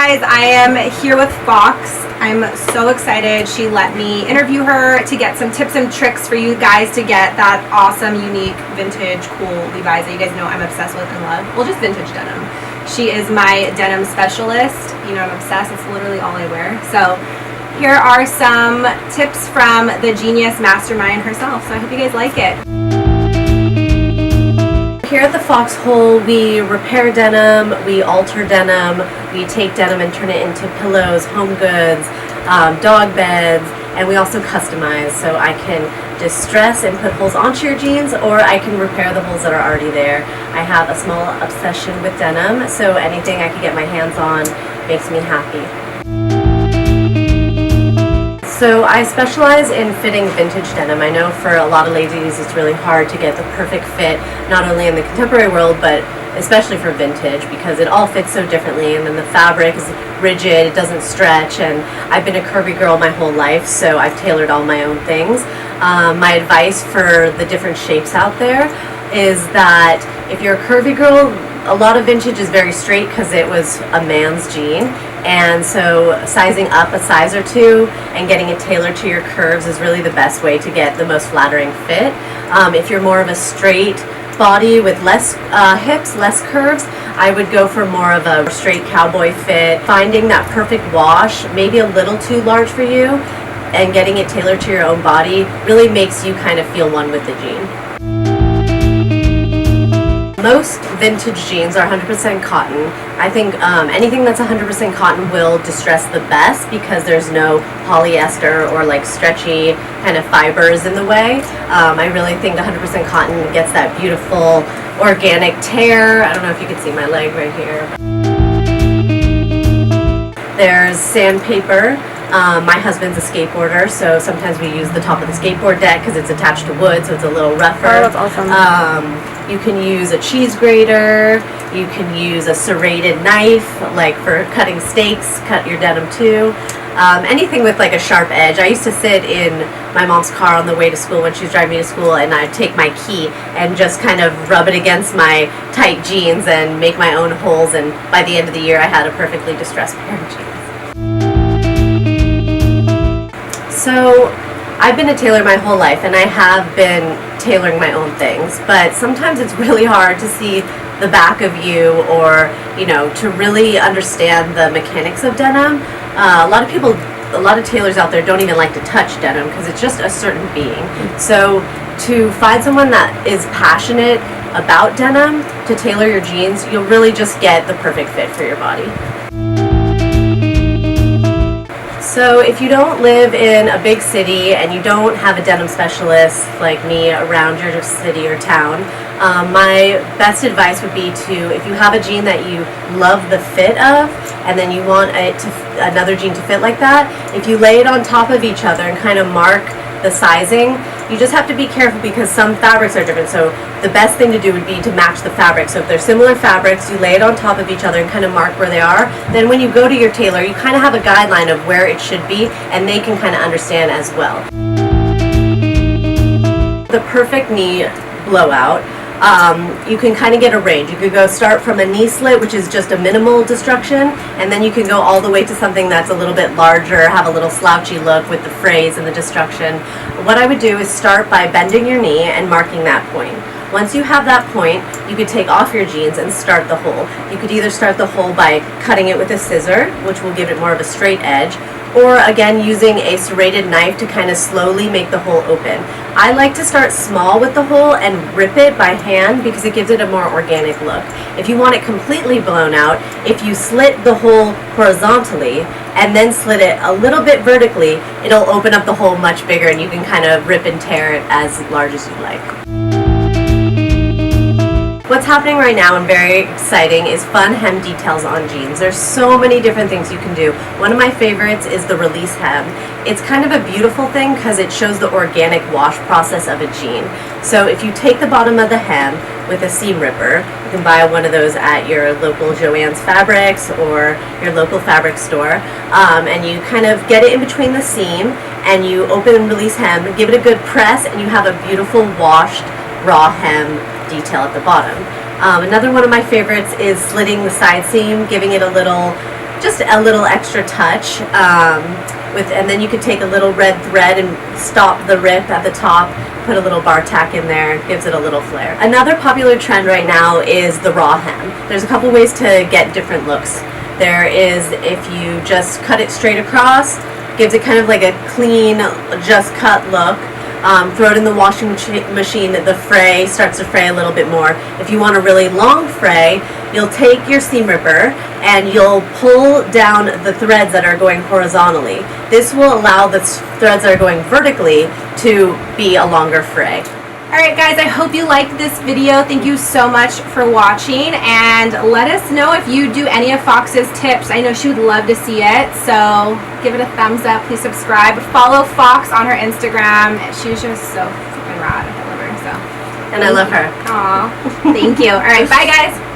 guys, I am here with Fox. I'm so excited. She let me interview her to get some tips and tricks for you guys to get that awesome, unique, vintage, cool Levi's that you guys know I'm obsessed with and love. Well, just vintage denim. She is my denim specialist. You know, I'm obsessed. It's literally all I wear. So here are some tips from the genius mastermind herself. So I hope you guys like it. Here at the Foxhole, we repair denim, we alter denim, we take denim and turn it into pillows, home goods, dog beds, and we also customize. So I can distress and put holes onto your jeans, or I can repair the holes that are already there. I have a small obsession with denim, so anything I can get my hands on makes me happy. So I specialize in fitting vintage denim. I know for a lot of ladies it's really hard to get the perfect fit, not only in the contemporary world, but especially for vintage, because it all fits so differently, and then the fabric is rigid, it doesn't stretch, and I've been a curvy girl my whole life, so I've tailored all my own things. My advice for the different shapes out there is that if you're a curvy girl, a lot of vintage is very straight because it was a man's jean, and so sizing up a size or two and getting it tailored to your curves is really the best way to get the most flattering fit. If you're more of a straight body with less hips, less curves, I would go for more of a straight cowboy fit. Finding that perfect wash, maybe a little too large for you, and getting it tailored to your own body really makes you kind of feel one with the jean. Most vintage jeans are 100% cotton. I think anything that's 100% cotton will distress the best because there's no polyester or like stretchy kind of fibers in the way. I really think 100% cotton gets that beautiful organic tear. I don't know if you can see my leg right here. There's sandpaper. My husband's a skateboarder, so sometimes we use the top of the skateboard deck because it's attached to wood, so it's a little rougher. Oh, that's awesome. You can use a cheese grater. You can use a serrated knife, like for cutting steaks, cut your denim too. Anything with like a sharp edge. I used to sit in my mom's car on the way to school when she was driving me to school, and I'd take my key and just kind of rub it against my tight jeans and make my own holes, and by the end of the year I had a perfectly distressed pair of jeans. So I've been a tailor my whole life, and I have been tailoring my own things, but sometimes it's really hard to see the back of you, or you know, to really understand the mechanics of denim. A lot of tailors out there don't even like to touch denim because it's just a certain being. So to find someone that is passionate about denim to tailor your jeans, you'll really just get the perfect fit for your body. So if you don't live in a big city and you don't have a denim specialist like me around your city or town, my best advice would be to, if you have a jean that you love the fit of and then you want another jean to fit like that, if you lay it on top of each other and kind of mark the sizing, you just have to be careful because some fabrics are different. So the best thing to do would be to match the fabric. So if they're similar fabrics, you lay it on top of each other and kind of mark where they are. Then when you go to your tailor, you kind of have a guideline of where it should be, and they can kind of understand as well. The perfect knee blowout. You can kind of get a range. You could go start from a knee slit, which is just a minimal destruction, and then you can go all the way to something that's a little bit larger, have a little slouchy look with the frays and the destruction. What I would do is start by bending your knee and marking that point. Once you have that point, you could take off your jeans and start the hole. You could either start the hole by cutting it with a scissor, which will give it more of a straight edge, or again using a serrated knife to kind of slowly make the hole open. I like to start small with the hole and rip it by hand because it gives it a more organic look. If you want it completely blown out, if you slit the hole horizontally and then slit it a little bit vertically, it'll open up the hole much bigger, and you can kind of rip and tear it as large as you like. What's happening right now and very exciting is fun hem details on jeans. There's so many different things you can do. One of my favorites is the release hem. It's kind of a beautiful thing because it shows the organic wash process of a jean. So if you take the bottom of the hem with a seam ripper, you can buy one of those at your local Joann's Fabrics or your local fabric store, and you kind of get it in between the seam and you open and release hem, give it a good press, and you have a beautiful washed raw hem detail at the bottom. Another one of my favorites is slitting the side seam, giving it a little just a little extra touch. And then you could take a little red thread and stop the rip at the top, put a little bar tack in there, gives it a little flair. Another popular trend right now is the raw hem. There's a couple ways to get different looks. There is if you just cut it straight across, gives it kind of like a clean, just cut look. Throw it in the washing machine, the fray starts to fray a little bit more. If you want a really long fray, you'll take your seam ripper and you'll pull down the threads that are going horizontally. This will allow the threads that are going vertically to be a longer fray. Alright guys, I hope you liked this video. Thank you so much for watching, and let us know if you do any of Fox's tips. I know she would love to see it, so give it a thumbs up. Please subscribe. Follow Fox on her Instagram. She's just so freaking rad. I love her. So. And I love her. Aw, thank you. Alright, bye guys.